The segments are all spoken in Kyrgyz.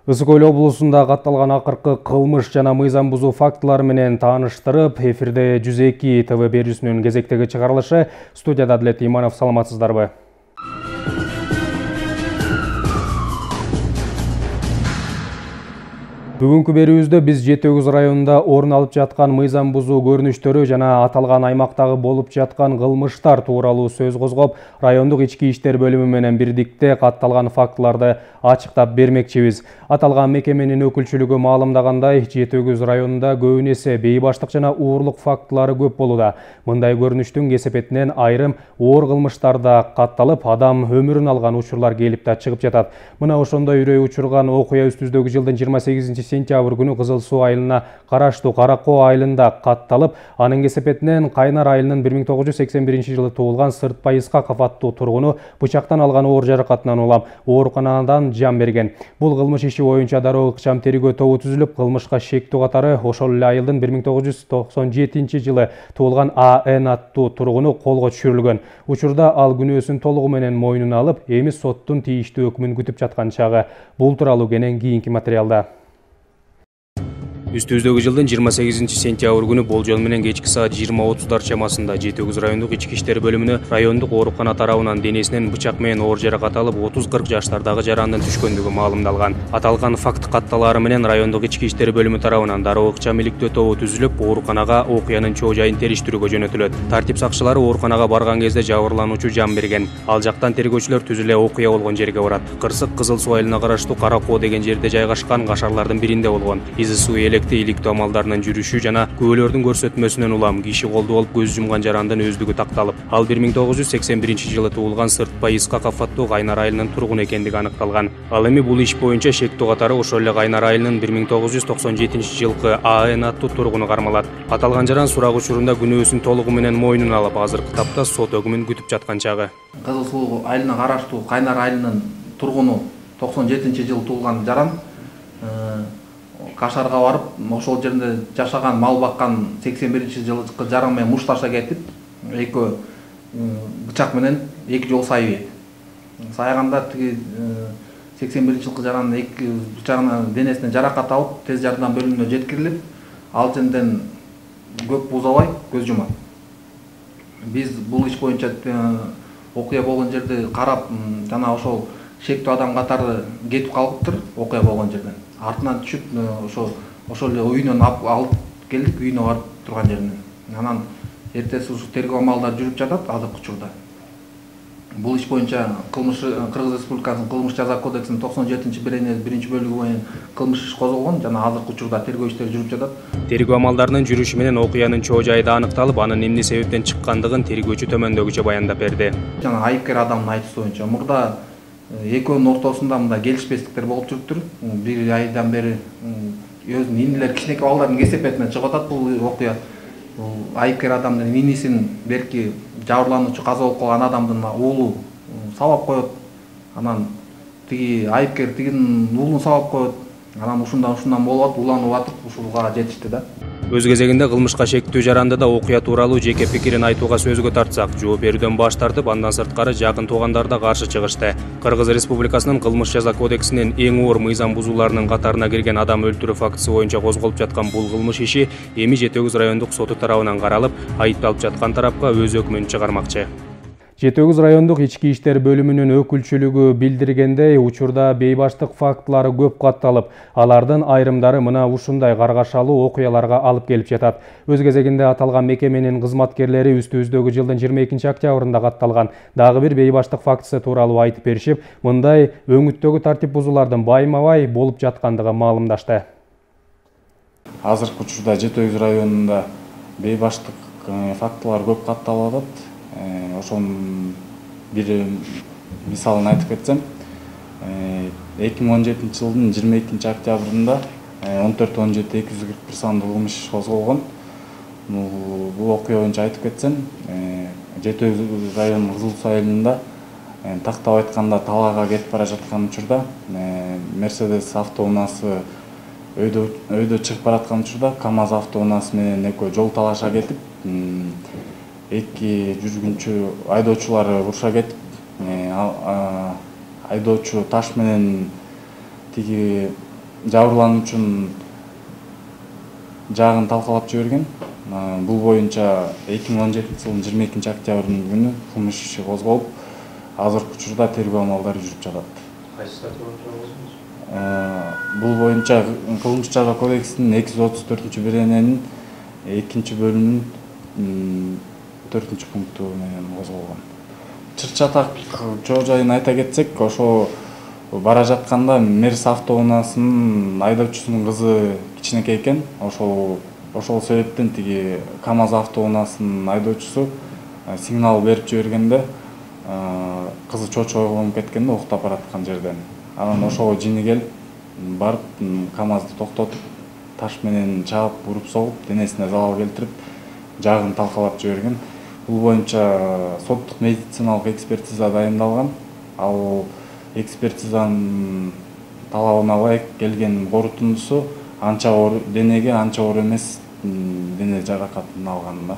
Ысык Көл облусунда катталган акыркы кылмыш жана мыйзам бузуу фактылары менен тааныштырып, эфирде 102 ТВ берүүсүнүн кезектеги чыгарылышы. Студияда Адилет Иманов, саламатсыздарбы? Бүгүнкү берүүбүздө биз Жети-Өгүз районунда орун алып жаткан мыйзам бузуу көрүнүштөрү жана аталган аймактагы болуп жаткан кылмыштар тууралуу сөз козгоп, райондук ички иштер бөлүмү менен бирдикте катталган фактыларды ачыктап бермекчибиз. Аталган мекеменин өкүлчүлүгү маалымдагандай, Жети-Өгүз районунда көбүн эсе бейбаштык жана уурлук фактылары көп болууда. Мындай көрүнүштүн кесепетинен айрым оор кылмыштар да катталып, адам өмүрүн алган учурлар келип да чыгып жатат. Мына ошондой үрөй учурган окуя үстүбүздөгү жылдын 28-сентябрь күнү Кызыл Суу айылына караштуу Каракоо айылында катталып, анын кесепетинен Кайнар айылынын 1981 жылы туулган Сыртпай Ыскаков аттуу тургуну бычактан алган оор жаракатынан улам ооруканадан жан берген. Бул кылмыш иши боюнча дароо ыкчам тергөө тобу түзүлүп, кылмышка шектүү катары ошол эле айылдын 1997 жылы туулган А.Н. аттуу тургуну колго түшүрүлгөн. Учурда ал күнөөсүн толугу менен мойнуна алып, эми соттун тийиштүү өкмүн күтүп жаткан чагы. Бул тууралуу кенен кийинки материалда. Үстүбүздөгү жылдын 28-сентябрь күнү болжол менен кечки саат 20:30 чамасында Жети-Өгүз райондук ички иштер бөлүмүнө райондук оорукана тарабынан денесинен бычак менен оор жаракат алып 30-40 жаштардагы жарандын түшкөндүгү маалымдалган. Аталган факт катталаары менен райондук ички иштер бөлүмү тарабынан дароо ыкчам иликтөө тобу түзүлүп, ооруканага окуянын чоо жайын териштирүүгө жөнөтүлөт. Тартип сакчылары ооруканага барган кезде жабырлануучу жан берген. Ал жактан тергөөчүлөр түз эле окуя болгон жерге барат. Кырсык Кызыл Суу айылына караштуу Каракоо деген жерде жайгашкан кашарлардын биринде болгон. Изи суу иликтөө амалдарынын жүрүшү жана күбөлөрдүн көрсөтмөсүнөн улам киши колду болуп көз жумган жарандын өздүгү такталып, ал 1981 жылы туулган Сыртпай Ыскаков аттуу Кайнар айылынын тургуну экендиги аныкталган. Ал эми бул иш боюнча шектүү катары ошол эле Кайнар айылынын 1997 жылкы А.Н. аттуу тургуну кармалат. Аталган жаран сурак учурунда күнөөсүн толугу менен мойнуна алып, азыркы тапта сот өкмүн күтүп жаткан чагы. Кызыл Суу айылына караштуу Кайнар айылынын тургуну 97 жылы туулган жаран Кашарга барып, ошол жерде жашаган, мал баккан 81 жылкы жаран менен мушташа кетип, экөө бычак менен эки жолу сайып. Саяганда тиги 81 жылкы жарандын эки бычагынан денесинен жаракат алып, тез жардам бөлүмүнө жеткирилип, ал жерден көп узабай көз жумат. Биз бул иш боюнча окуя болгон жерди карап, жана ошол шектүү адам катары кетип калыптыр окуя болгон жерден. Артынан түшүп, ошол эле үйүнөн алып келдик, үйүнө барып турган жеринен. Анан эртеси ушу тергөө амалдары жүрүп жатат азыркы учурда. Бул иш боюнча Кыргыз Республикасынын кылмыш жаза кодексинин 97-беренеси 1-бөлүгү боюнча кылмыш иш козголгон жана азыркы учурда тергөө иштери жүрүп жатат. Тергөө амалдарынын жүрүшү менен окуянын чоо жайы да аныкталып, анын эмне себептен чыккандыгын тергөөчү төмөндөгүчө баяндап берди. Жана айыпкер адамдын айтуусу боюнча мурда экөөнүн ортосунда мындай келишпестиктер болуп жүрүптүр. Бир айдан бери өзүнүн инилери кичинекей балдардын кесепетинен чыгып атат бул окуя. Айыпкер адамдын инисин берки жабырлануучу каза болуп калган адамдын уулу сабап коет. Анан тиги айыпкер тигинин уулун сабап коет. Анан ушундан болуп атып, уланып атып, ушуга жетишти да. Өз кезегинде кылмышка шектүү жаранды да окуя тууралуу жеке пикирин айтууга сөзгө тартсак, жооп берүүдөн баш тартып, андан сырткары жакын туугандар да каршы чыгышты. Кыргыз Республикасынын кылмыш жаза кодексинин эң оор мыйзам бузууларынын катарына кирген адам өлтүрүү фактысы боюнча козголуп жаткан бул кылмыш иши эми Жети-Өгүз райондук соту тарабынан каралып, айыпталып жаткан тарапка өз өкмүн чыгармакчы. Жети-Өгүз райондук ички иштер бөлүмүнүн өкүлчүлүгү билдиргендей, учурда бейбаштык фактылары көп катталып, алардын айрымдары мына ушундай каргашалуу окуяларга алып келип жатат. Өз кезегинде аталган мекеменин кызматкерлери үстүбүздөгү жылдын 22 октябрында катталган дагы бир бейбаштык фактысы тууралуу айтып беришип, мындай өңүттөгү тартип бузуулардын байма-бай болуп жаткандыгын маалымдашты. Азыркы учурда Жети-Өгүз районунда бейбаштык фактылар көп катталып атат. Ошонун бир мисалын айтып кетсем, 2017 жылдын 22 октябрында 14-17-241 сандуу кылмыш иш козголгон. Бул окуя боюнча айтып кетсем, Жети-Өгүз районунун Кызыл Суу айылында тактап айтканда талаага кетип бара жаткан учурда Мерседес автоунаасы өйдө чыгып бараткан учурда КамАЗ автоунаасы менен экөө жол талаша кетип, эки жүргүнчү айдоочулары уруша кетип, айдоочу таш менен тиги жабырлануучунун жагын талкалап жиберген. Бул боюнча 2017 жылдын 22 октябрынын күнү кылмыш иши козголуп, азыркы учурда тергөө амалдары жүрүп жатат. Кайсы статья Бул боюнча Кылмыш жаза кодексинин 234-берененин 2-бөлүмүнүн 4-пункту менен козголгон. Чыр-чатак жоо жайын айта кетсек, ошо бара жатканда Мерс автоунаасынын айдоочусунун кызы кичинекей экен. Ошол себептен тиги КамАЗ автоунаасынын айдоочусу сигнал берип жибергенде кызы чочойгонуп кеткен да, уктап бараткан жерден. Анан ошого жини келип барып КамАЗды токтотуп, таш менен чаап, уруп согуп, денесине залал келтирип, жагын талкалап жиберген. Бул боюнча соттук медициналык экспертиза дайындалган. Ал экспертизанын талабына ылайык келген корутундусу денеге анча оор эмес дене жаракатын алган.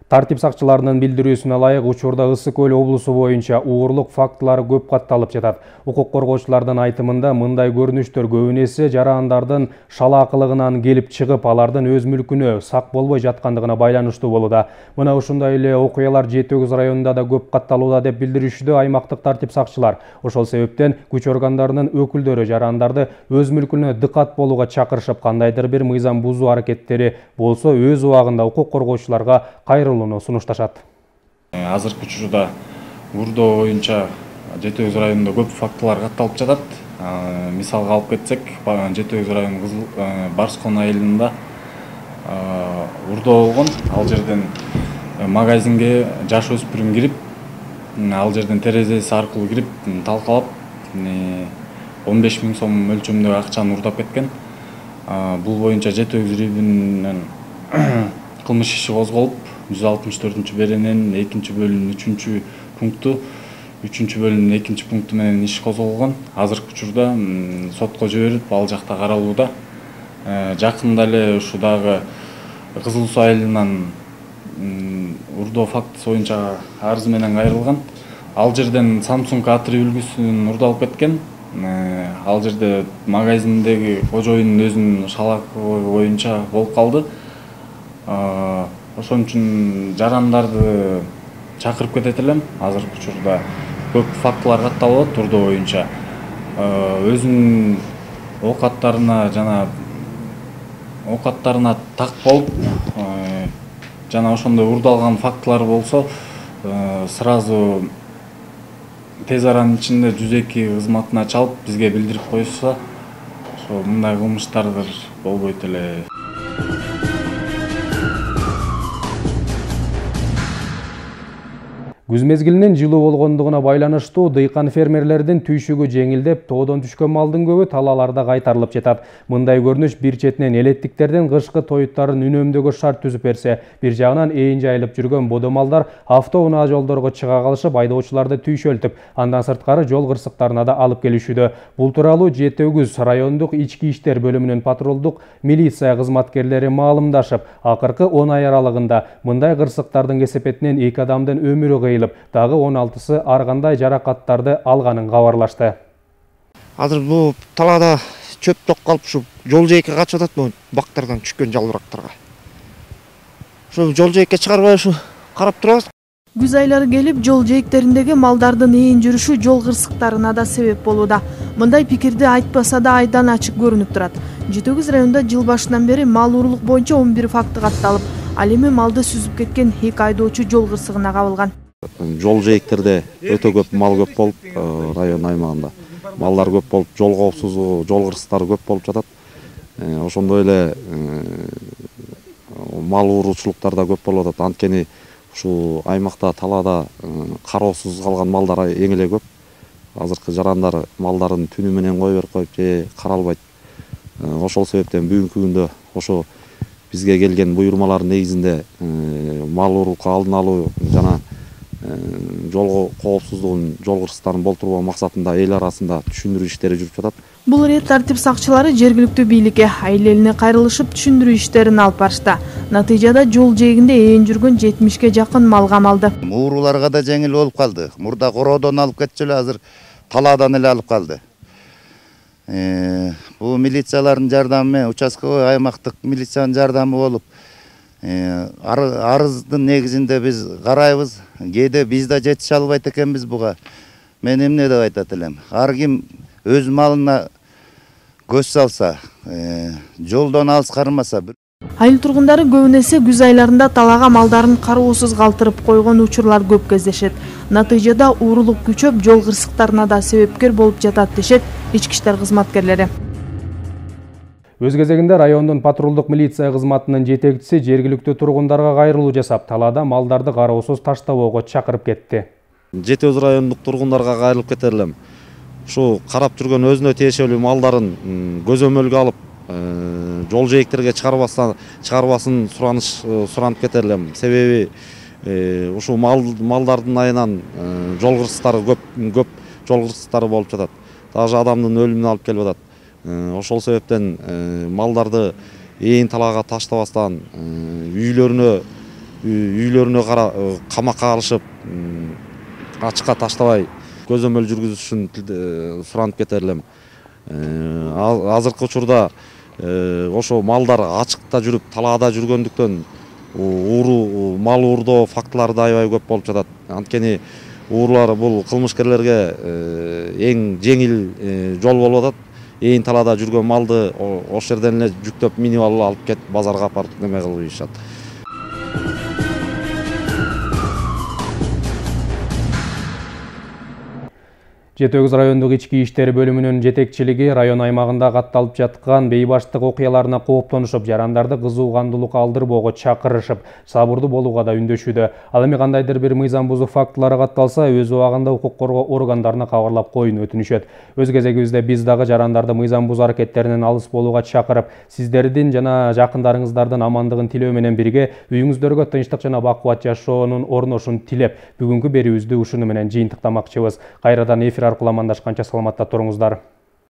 Тартип сакчыларынын билдирүүсүнө ылайык учурда Ысык Көл облусу боюнча угурлук фактылары көп катталып жатат. Укук коргоочулардын айтымында мындай көрүнүштөр көбүнесе жарандардын шалаакылыгынан келип чыгып, алардын өз мүлкүнө сак болбой жаткандыгына байланыштуу болууда. Мына ушундай эле окуялар Жети-Өгүз районунда да көп катталууда деп билдиришүүдө аймактык тартип сакчылар. Ошол себептен күч органдарынын өкүлдөрү жарандарды өз мүлкүнө дыкат болууга чакырышып, кандайдыр бир мыйзам бузуу аракеттери болсо өз убагында укук коргоочуларга кайрылууну сунушташат. Азыркы учурда Урдоо боюнча Жети-Өгүз районунда көп фактылар катталып жатат. Мисалга алып кетсек, Жети-Өгүз районунун Барскон айылында урдоо болгон. Ал жерден магазинге жаш өспүрүм кирип, ал жерден терезеси аркылуу кирип, талкалап 15 000 сом мөлчөмдөгү акчаны урдап кеткен. Бул боюнча Жети-Өгүз районунун кылмыш иши козголуп, 164-берененин 2-бөлүмүнүн 3-пункту 3-бөлүмүнүн 2-пункту менен иш козголгон. Азыркы учурда сотко жиберип, ал жакта каралууда. Жакында эле ушу дагы Кызыл Суу айылынан урдоо фактысы боюнча арыз менен кайрылган. Ал жерден Samsung A3 үлгүсүн урдалып кеткен. Ал жерде магазиндеги кожоюндун өзүнүн шалаакылыгы боюнча болуп калды. Ошон үчүн жарандарды чакырып кетет элем. Азыркы учурда көп фактылар катталып атат урдоо боюнча. Өзүнүн оокаттарына так болуп, жана ошондой урдалган фактылар болсо, сразу тез аранын ичинде 102 кызматына чалып, бизге билдирип коюшса, ошо мындай кылмыштар болбойт эле. Күз мезгилинин жылуу болгондугуна байланыштуу дыйкан фермерлердин түйшүгү жеңилдеп, тоодон түшкөн малдын көбү талааларда кайтарылып жатат. Мындай көрүнүш бир четинен элеттиктердин кышкы тоюттарын үнөмдөөгө шарт түзүп берсе, бир жагынан ээн жайылып жүргөн бодо малдар автоунаа жолдорго чыга калышып, айдоочуларды түйшөлтүп, андан сырткары жол кырсыктарына да алып келишүүдө. Бул тууралуу Жети-Өгүз райондук ички иштер бөлүмүнүн патрулдук милиция кызматкерлери маалымдашып, акыркы 10 ай аралыгында мындай кырсыктардын кесепетинен 2 адамдын өмүрү дагы 16-сы ар кандай жаракаттарды алганын кабарлашты. Азыр бул талаада чөп ток калып, ушу жол жээкке качып атат, бул бактардан түшкөн жалбырактарга. Ушу жол жээкке чыгарбай ушу карап турабыз. Күз айлары келип, жол жээктериндеги малдардын ээн жүрүшү жол кырсыктарына да себеп болууда. Мындай пикирди айтпаса да айдан ачык көрүнүп турат. Жети-Өгүз районунда жыл башынан бери мал уруулук боюнча 11 факты катталып, ал эми малды сүзүп кеткен 2 айдоочу жол кырсыгына кабылган. Жол жээктерде өтө көп мал көп болуп, район аймагында малдар көп болуп, жол коопсуздугу, жол кырсыктары көп болуп жатат. Ошондой эле мал уруучулуктар да көп болуп атат. Анткени ушу аймакта талаада кароосуз калган малдар эң эле көп. Азыркы жарандар малдарын түнү менен кое берип коюп, же каралбайт. Ошол себептен бүгүнкү күндө ошо бизге келген буйрмалардын негизинде мал уруулукка алдын алуу жана жол коопсуздугун, жол кырсыктарын болтуруу максатында эл арасында түшүндүрүү иштери жүрүп жатат. Бул ирет тартип сакчылары жергиликтүү бийликке айыл-элине кайрылышып түшүндүрүү иштерин алып барышты. Натыйжада жол жээгинде ээн жүргөн 70ке жакын мал камалды. Ууруларга да жеңил болуп калды. Мурда короодон алып кетчү эле, азыр талаадан эле алып калды. Бул милициялардын жардамы менен, участковый аймактык милициянын жардамы болуп, арыздын негизинде биз карайбыз. Кээде биз да жетише албайт экенбиз буга. Мен эмне деп айтат элем? Ар ким өз малына көз салса, жолдон алыс кармаса. Айыл тургундары көбүн эсе күз айларында талаага малдарын кароосуз калтырып койгон учурлар көп кездешет. Натыйжада уурулук күчөп, жол кырсыктарына да себепкер болуп жатат дешет ички иштер кызматкерлери. Өз кезегинде райондун патрулдук милиция кызматынын жетекчиси жергиликтүү тургундарга кайрылуу жасап, талаада малдарды кароосуз таштабоого чакырып кетти. Жети Өз райондук тургундарга кайрылып кетер элем. Ушу карап жүргөн өзүнө тиешелүү малдарын көзөмөлгө алып, жол жээктерге чыгарбасын суранып кетер элем. Себеби ушу малдардын айынан жол кырсыктары көп жол кырсыктары болуп жатат. Даже адамдын өлүмүнө алып келип атат. Ошол себептен малдарды ээн талаага таштабастан үйлөрүнө камакка алышып, ачыкка таштабай көзөмөл жүргүзүшүн суранып кетер элем. Азыркы учурда ошо малдар ачыкта жүрүп, талаада жүргөндүктөн мал уурдоо фактылары да аябай көп болуп жатат. Анткени уурулар бул кылмышкерлерге эң жеңил жол болуп атат. Ээн талаада жүргөн малды ошол жерден эле жүктөп минип алып кетип базарга апарып неме кылып ийишат. Жети Өз райондук ички иштер бөлүмүнүн жетекчилиги район аймагында катталып жаткан бейбаштык окуяларына кооптонушуп, жарандарды кызуу кандуулукка алдырбоого чакырышып, сабырдуу болууга да үндөшүүдө. Ал эми кандайдыр бир мыйзам бузуу фактылары катталса, өз убагында укук коргоо органдарына кабарлап коюуну өтүнүшөт. Өз кезегибизде биз дагы жарандарды мыйзам бузуу аракеттеринен алыс болууга чакырып, сиздердин жана жакындарыңыздардын амандыгын тилөө менен бирге үйүңүздөргө тынчтык жана бакубат жашоонун орношун тилеп, бүгүнкү берүүбүздү ушуну менен жыйынтыктамакчыбыз. Кайрадан эфир аркылуу амандашканча саламатта туруңуздар.